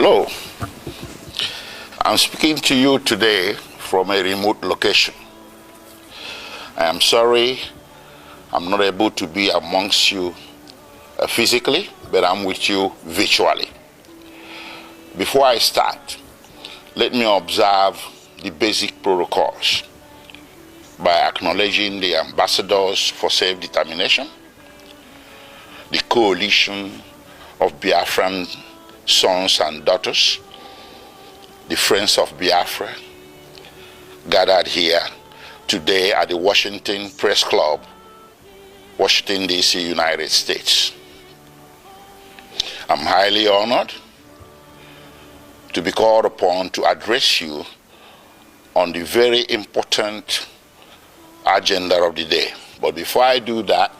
Hello, I'm speaking to you today from a remote location. I am sorry I'm not able to be amongst you physically, but I'm with you virtually. Before I start, let me observe the basic protocols by acknowledging the ambassadors for self-determination, the coalition of Biafran sons and daughters, the Friends of Biafra, gathered here today at the Washington Press Club, Washington, D.C., United States. I'm highly honored to be called upon to address you on the very important agenda of the day. But before I do that,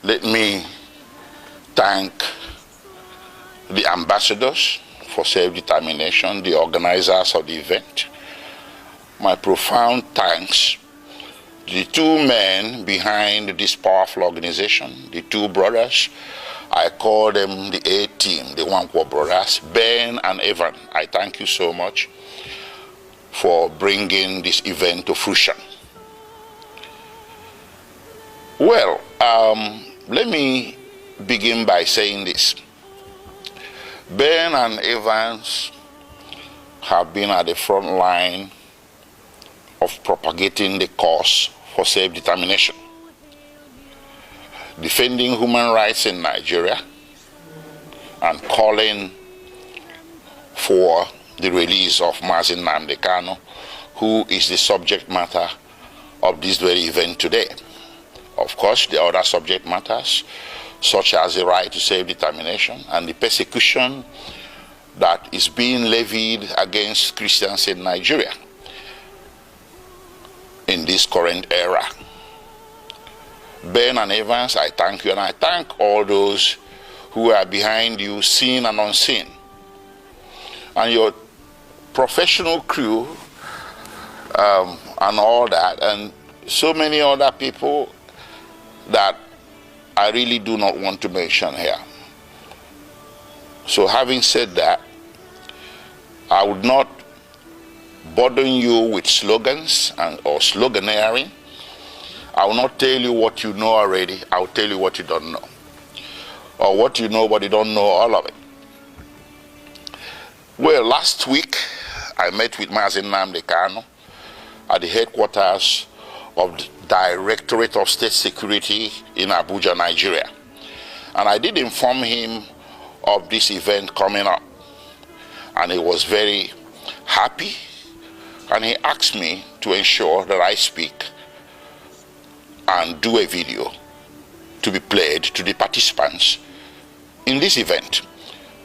let me thank the ambassadors for self-determination, the organizers of the event. My profound thanks to the two men behind this powerful organization, the two brothers. I call them the A-team, the Wankwo brothers, Ben and Evan. I thank you so much for bringing this event to fruition. Well, let me begin by saying this. Ben and Evans have been at the front line of propagating the cause for self-determination, defending human rights in Nigeria, and calling for the release of Mazi Nnamdi Kanu, who is the subject matter of this very event today. Of course, the other subject matters, such as the right to self-determination and the persecution that is being levied against Christians in Nigeria in this current era. Ben and Evans, I thank you, and I thank all those who are behind you, seen and unseen, and your professional crew and all that, and so many other people that I really do not want to mention here. So having said that, I would not burden you with slogans or sloganeering. I will not tell you what you know already. I will tell you what you don't know. Or what you know but you don't know all of it. Well, last week I met with Mazi Nnamdi Kanu at the headquarters of the Directorate of State Security in Abuja, Nigeria. And I did inform him of this event coming up. And he was very happy. And he asked me to ensure that I speak and do a video to be played to the participants in this event.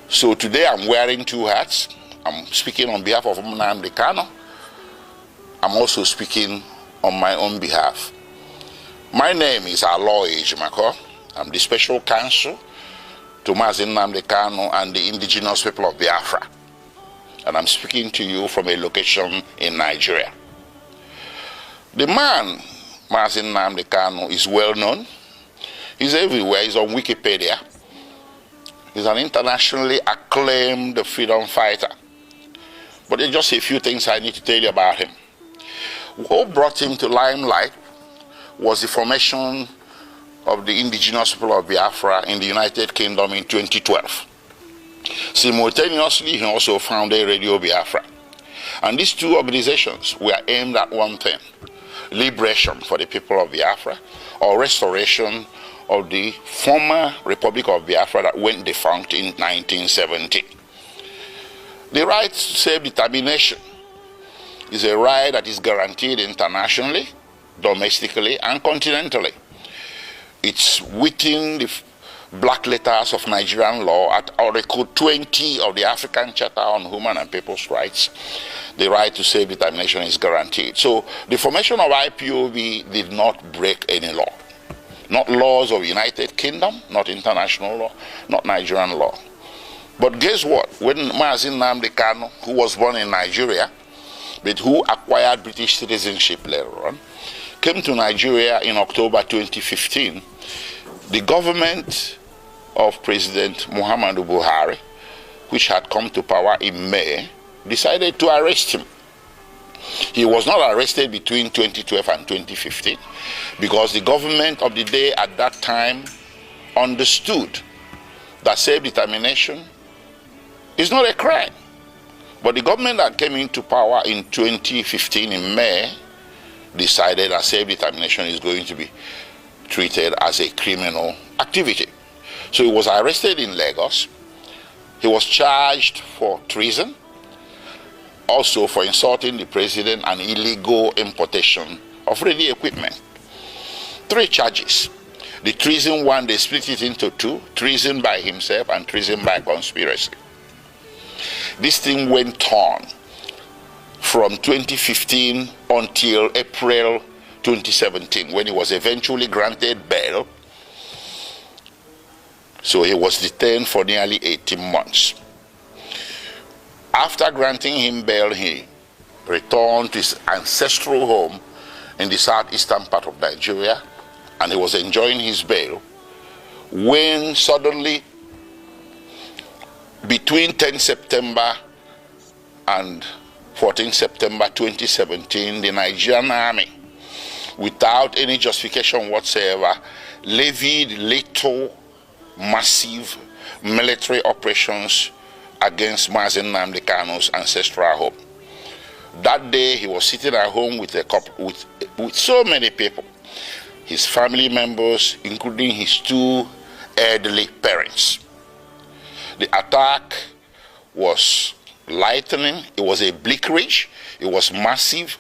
So today I'm wearing two hats. I'm speaking on behalf of Nnamdi Kanu. I'm also speaking on my own behalf. My name is Aloy Ejimako. I'm the special counsel to Mazi Nnamdi Kanu and the indigenous people of Biafra. And I'm speaking to you from a location in Nigeria. The man, Mazi Nnamdi Kanu, is well known. He's everywhere. He's on Wikipedia. He's an internationally acclaimed freedom fighter. But there's just a few things I need to tell you about him. What brought him to limelight was the formation of the indigenous people of Biafra in the United Kingdom in 2012. Simultaneously, he also founded Radio Biafra. And these two organizations were aimed at one thing: liberation for the people of Biafra, or restoration of the former Republic of Biafra that went defunct in 1970. The right to self-determination is a right that is guaranteed internationally, domestically, and continentally. It's within the black letters of Nigerian law at Article 20 of the African Charter on Human and People's Rights. The right to self-determination is guaranteed. So the formation of IPOB did not break any law. Not laws of United Kingdom, not international law, not Nigerian law. But guess what? When Mazi Nnamdi Kanu, who was born in Nigeria, but who acquired British citizenship later on, came to Nigeria in October 2015, the government of President Muhammadu Buhari which had come to power in May, decided to arrest him. He was not arrested between 2012 and 2015 because the government of the day at that time understood that self-determination is not a crime. But the government that came into power in 2015 in May decided that self-determination is going to be treated as a criminal activity. So he was arrested in Lagos. He was charged for treason, also for insulting the president and illegal importation of radio equipment. 3 charges. The treason one, they split it into 2, treason by himself and treason by conspiracy. This thing went on from 2015 until April 2017, when he was eventually granted bail. So he was detained for nearly 18 months. After granting him bail, he returned to his ancestral home in the southeastern part of Nigeria, and he was enjoying his bail when suddenly, between 10 September and 14 September 2017, the Nigerian army, without any justification whatsoever, levied lethal, massive military operations against Mazi Nnamdi Kanu's ancestral home. That day, he was sitting at home with so many people, his family members, including his 2 elderly parents. The attack was lightning, it was a bleakage, it was massive,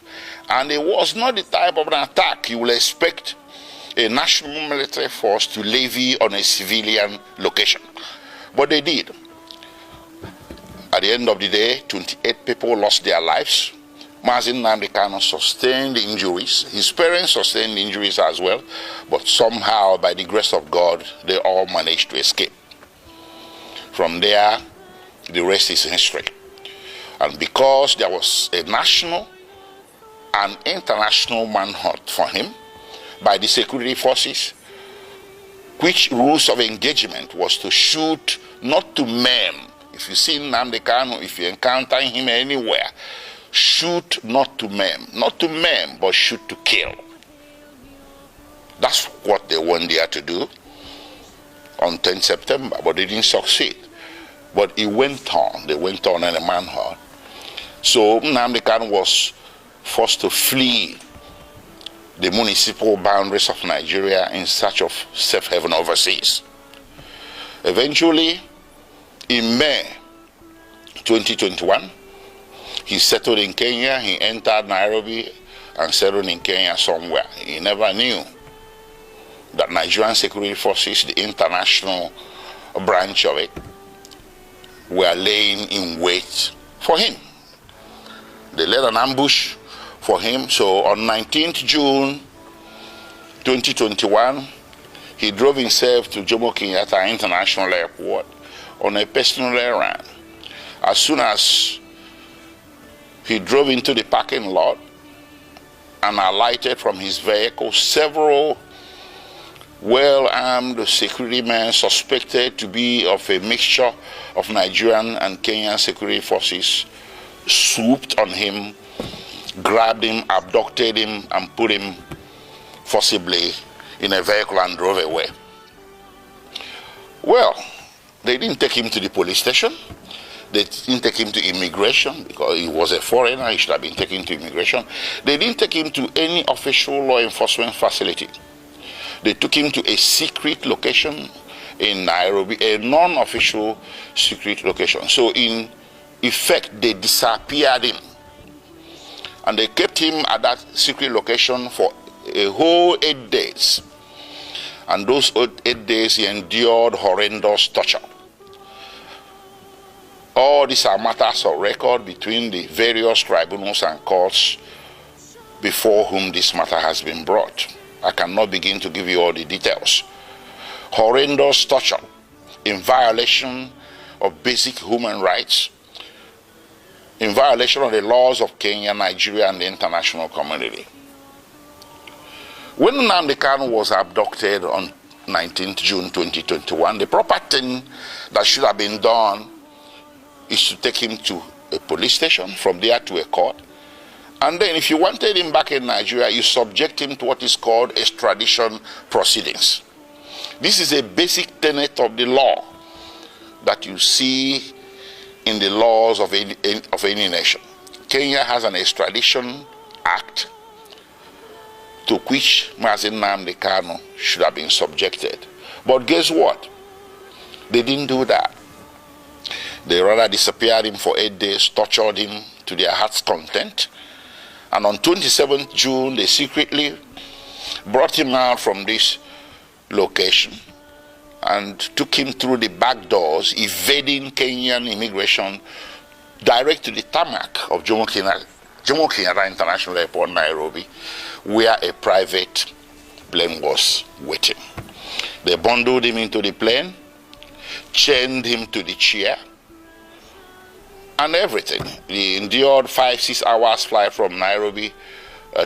and it was not the type of an attack you will expect a national military force to levy on a civilian location. But they did. At the end of the day, 28 people lost their lives. Mazi Nnamdi Kanu sustained injuries. His parents sustained injuries as well, but somehow, by the grace of God, they all managed to escape. From there, the rest is history. And because there was a national and international manhunt for him by the security forces, which rules of engagement was to shoot, not to maim. If you see Nnamdi Kanu, if you encounter him anywhere, shoot not to maim. Not to maim, but shoot to kill. That's what they went there to do on 10 September, but they didn't succeed. But it went on. They went on in a manhunt. So Nnamdi Kanu was forced to flee the municipal boundaries of Nigeria in search of safe haven overseas. Eventually, in May 2021, he settled in Kenya. He entered Nairobi and settled in Kenya somewhere. He never knew that Nigerian security forces, the international branch of it, were laying in wait for him. They led an ambush for him. So on 19th June 2021, he drove himself to Jomo Kenyatta International Airport on a personal errand. As soon as he drove into the parking lot and alighted from his vehicle, several well-armed security men suspected to be of a mixture of Nigerian and Kenyan security forces swooped on him, grabbed him, abducted him, and put him forcibly in a vehicle and drove away. Well, they didn't take him to the police station. They didn't take him to immigration because he was a foreigner. He should have been taken to immigration. They didn't take him to any official law enforcement facility. They took him to a secret location in Nairobi, a non-official secret location. So in effect, they disappeared him. And they kept him at that secret location for a whole 8 days. And those 8 days, he endured horrendous torture. All these are matters of record between the various tribunals and courts before whom this matter has been brought. I cannot begin to give you all the details. Horrendous torture in violation of basic human rights, in violation of the laws of Kenya, Nigeria, and the international community. When Nnamdi Kanu was abducted on 19th June 2021, the proper thing that should have been done is to take him to a police station, from there to a court. And then if you wanted him back in Nigeria, you subject him to what is called extradition proceedings. This is a basic tenet of the law that you see in the laws of any nation. Kenya has an extradition act to which Mazi Nnamdi Kanu should have been subjected. But guess what? They didn't do that. They rather disappeared him for 8 days, tortured him to their heart's content. And on 27th June, they secretly brought him out from this location and took him through the back doors, evading Kenyan immigration, direct to the tarmac of Jomo Kenyatta International Airport, Nairobi, where a private plane was waiting. They bundled him into the plane, chained him to the chair, and everything. He endured 5-6 hours flight from Nairobi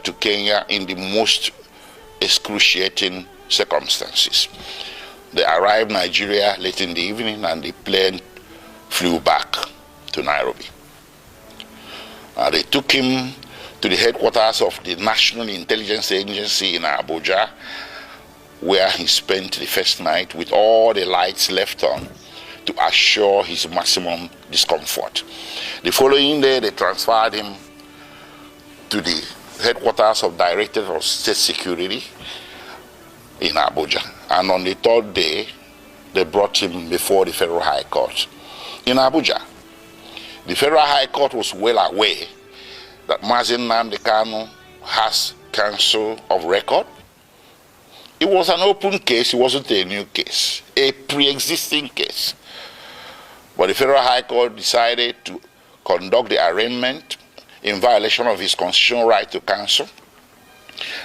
to Kenya in the most excruciating circumstances. They arrived in Nigeria late in the evening and the plane flew back to Nairobi. They took him to the headquarters of the National Intelligence Agency in Abuja, where he spent the first night with all the lights left on to assure his maximum discomfort. The following day, they transferred him to the headquarters of Directorate of State Security in Abuja. And on the third day, they brought him before the Federal High Court in Abuja. The Federal High Court was well aware that Mazi Nnamdi Kanu has counsel of record. It was an open case, it wasn't a new case, a pre-existing case. But the Federal High Court decided to conduct the arraignment in violation of his constitutional right to counsel,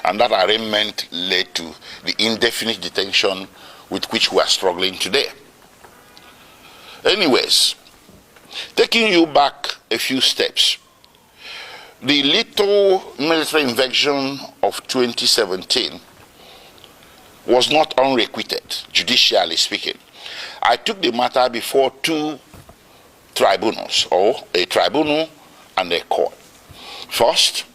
and that arraignment led to the indefinite detention with which we are struggling today. Anyways, taking you back a few steps, the little military invasion of 2017 was not unrequited, judicially speaking. I took the matter before two tribunals, or a tribunal and a court. First,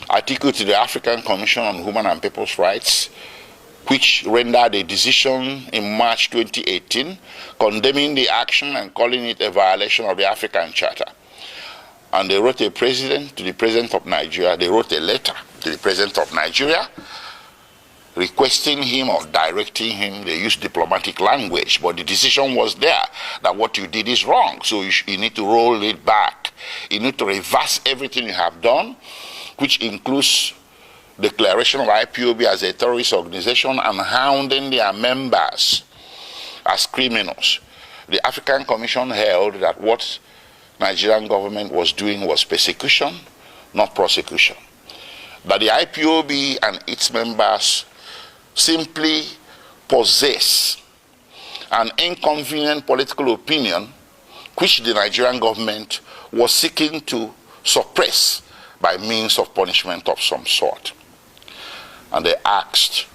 I took it to the African Commission on Human and People's Rights, which rendered a decision in March 2018 condemning the action and calling it a violation of the African Charter. And they wrote to the President of Nigeria, they wrote a letter to the President of Nigeria requesting him or directing him. They used diplomatic language, but the decision was there that what you did is wrong, so you need to roll it back. You need to reverse everything you have done, which includes declaration of IPOB as a terrorist organization and hounding their members as criminals. The African Commission held that what Nigerian government was doing was persecution, not prosecution. That the IPOB and its members simply possess an inconvenient political opinion which the Nigerian government was seeking to suppress by means of punishment of some sort. And they asked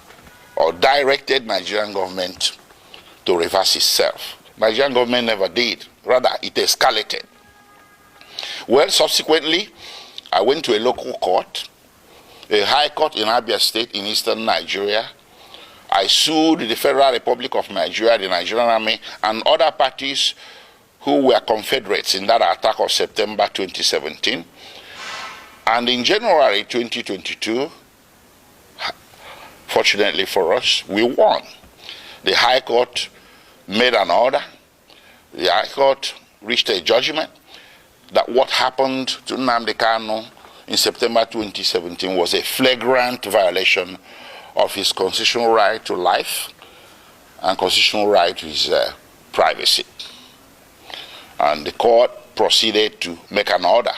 or directed Nigerian government to reverse itself. Nigerian government never did. Rather, it escalated. Well, subsequently, I went to a local court, a high court in Abia State in eastern Nigeria. I sued the Federal Republic of Nigeria, the Nigerian Army, and other parties who were Confederates in that attack of September 2017. And in January 2022, fortunately for us, we won. The High Court made an order. The High Court reached a judgment that what happened to Nnamdi Kanu in September 2017 was a flagrant violation of his constitutional right to life and constitutional right to his privacy. And the court proceeded to make an order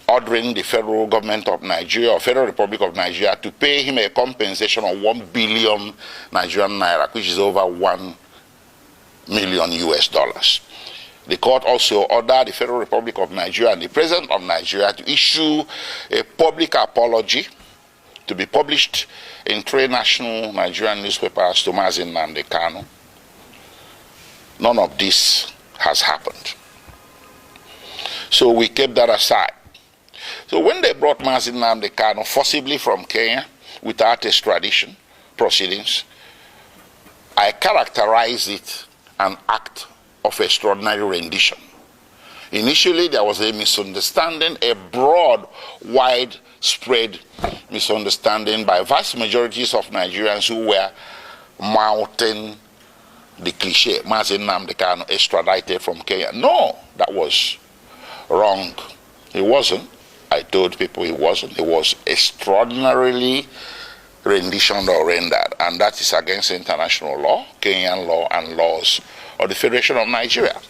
ordering the federal government of Nigeria, or Federal Republic of Nigeria, to pay him a compensation of 1 billion Nigerian naira, which is over $1 million US. The court also ordered the Federal Republic of Nigeria and the President of Nigeria to issue a public apology to be published in 3 national Nigerian newspapers to Mazi Nnamdi Kanu. None of this has happened. So we kept that aside. So when they brought Mazi Nnamdi Kanu forcibly from Kenya without extradition proceedings, I characterized it an act of extraordinary rendition. Initially, there was a misunderstanding, a broad, widespread misunderstanding by vast majorities of Nigerians who were mouthing the cliche, Mazi Nnamdi Kanu extradited from Kenya. No, that was wrong. He wasn't. I told people he wasn't. He was extraordinarily renditioned or rendered, and that is against international law, Kenyan law, and laws of the Federation of Nigeria.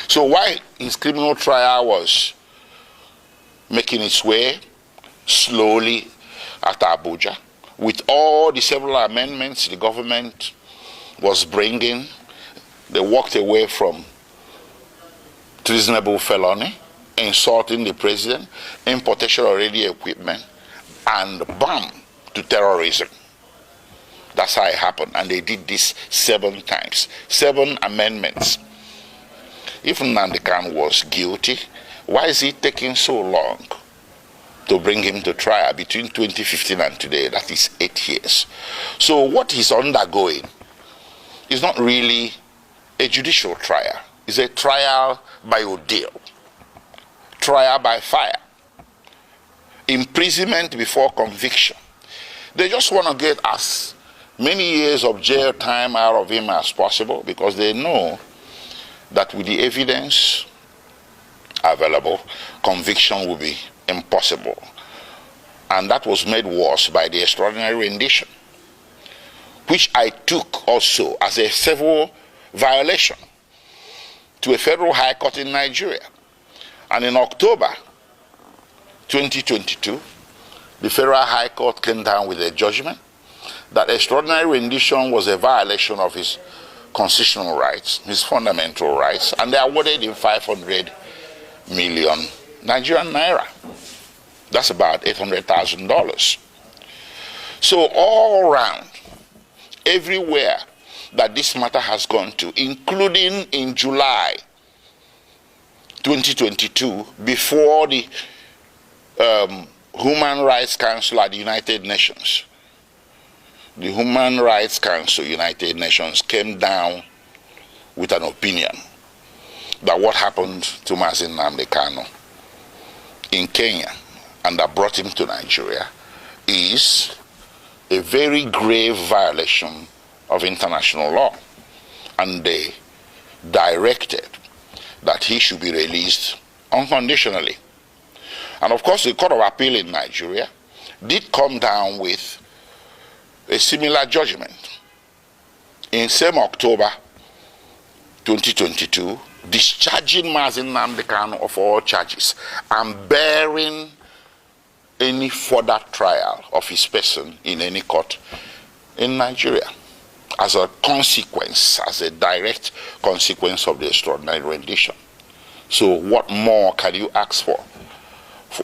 So while his criminal trial was making its way slowly at Abuja, with all the several amendments the government was bringing, they walked away from treasonable felony, insulting the president, importation of radio equipment, and bam, to terrorism. That's how it happened. And they did this 7 times. 7 amendments. If Nnamdi Kanu was guilty, why is it taking so long to bring him to trial between 2015 and today? That is 8 years. So what he's undergoing is not really a judicial trial. It's a trial by ordeal. Trial by fire. Imprisonment before conviction. They just want to get as many years of jail time out of him as possible, because they know that with the evidence available, conviction will be impossible. And that was made worse by the extraordinary rendition, which I took also as a civil violation to a federal high court in Nigeria. And in October 2022, the Federal High Court came down with a judgment that extraordinary rendition was a violation of his constitutional rights, his fundamental rights, and they awarded him 500 million Nigerian naira. That's about $800,000. So all around, everywhere that this matter has gone to, including in July 2022, before the Human Rights Council at the United Nations. The Human Rights Council, United Nations, came down with an opinion that what happened to Mazi Nnamdi Kanu in Kenya and that brought him to Nigeria is a very grave violation of international law. And they directed that he should be released unconditionally. And of course, the Court of Appeal in Nigeria did come down with a similar judgment in same October 2022, discharging Mazi Nnamdi Kanu of all charges and bearing any further trial of his person in any court in Nigeria as a consequence, as a direct consequence of the extraordinary rendition. So what more can you ask for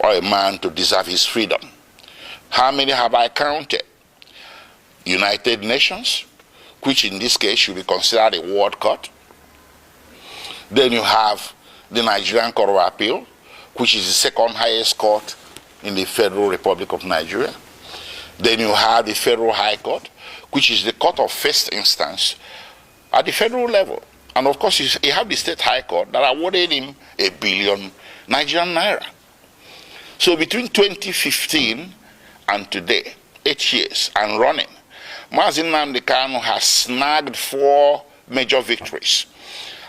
a man to deserve his freedom? How many have I counted? United Nations, which in this case should be considered a world court. Then you have the Nigerian Court of Appeal, which is the second highest court in the Federal Republic of Nigeria. Then you have the Federal High Court, which is the court of first instance at the federal level. And of course, you have the State High Court that awarded him 1 billion Nigerian naira. So between 2015 and today, 8 years and running, Mazi Nnamdi Kanu has snagged 4 major victories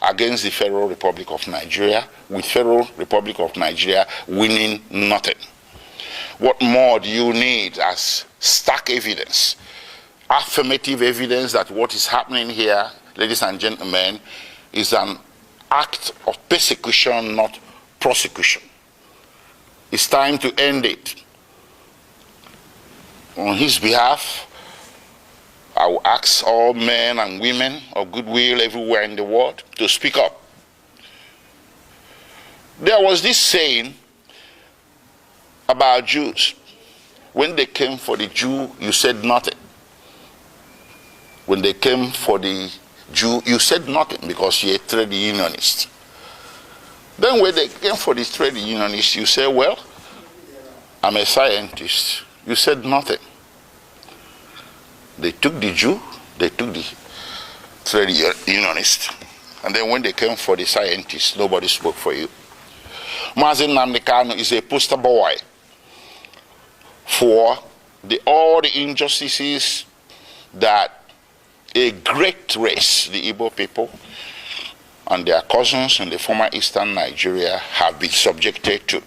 against the Federal Republic of Nigeria, with Federal Republic of Nigeria winning nothing. What more do you need as stark evidence, affirmative evidence that what is happening here, ladies and gentlemen, is an act of persecution, not prosecution? It's time to end it. On his behalf, I will ask all men and women of goodwill everywhere in the world to speak up. There was this saying about Jews. When they came for the Jew, you said nothing. When they came for the Jew, you said nothing because you're a trade unionist. Then when they came for the trade unionists, you say, well, I'm a scientist. You said nothing. They took the Jew, they took the trade unionist, and then when they came for the scientists, nobody spoke for you. Mazi Nnamdi Kanu is a poster boy for all the injustices that a great race, the Igbo people, and their cousins in the former eastern Nigeria have been subjected to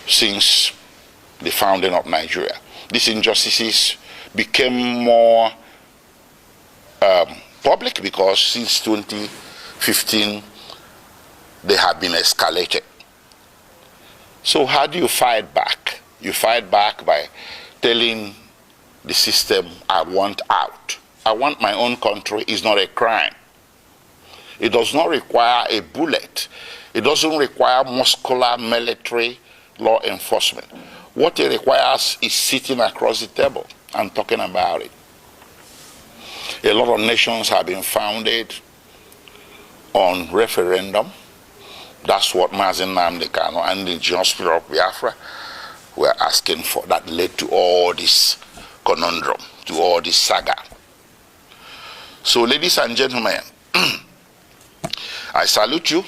since the founding of Nigeria. These injustices became more public because since 2015 they have been escalated. So how do you fight back? You fight back by telling the system, I want out. I want my own country is not a crime. It does not require a bullet. It doesn't require muscular military law enforcement. What it requires is sitting across the table and talking about it. A lot of nations have been founded on referendum. That's what Mazi Nnamdi Kanu and the indigenous people of Biafra were asking for. That led to all this conundrum, to all this saga. So, ladies and gentlemen, I salute you.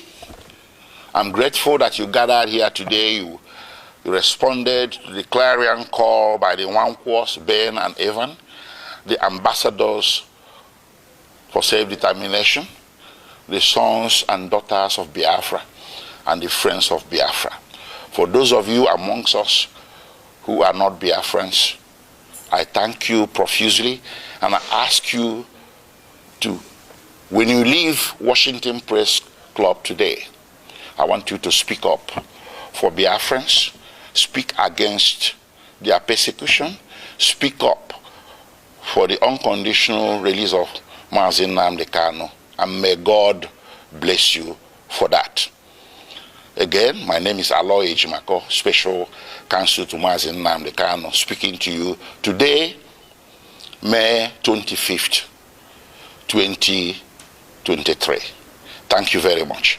I'm grateful that you gathered here today. You responded to the clarion call by the Nwankwo, Ben, and Evan, the ambassadors for self-determination, the sons and daughters of Biafra, and the friends of Biafra. For those of you amongst us who are not Biafrans, I thank you profusely, and I ask you to, when you leave Washington Press Club today, I want you to speak up for Biafrans, speak against their persecution, speak up for the unconditional release of Mazi Nnamdi Kanu, and may God bless you for that. Again, my name is Aloy Ejimako, Special Counsel to Mazi Nnamdi Kanu, speaking to you today, May 25th, 2023. Thank you very much.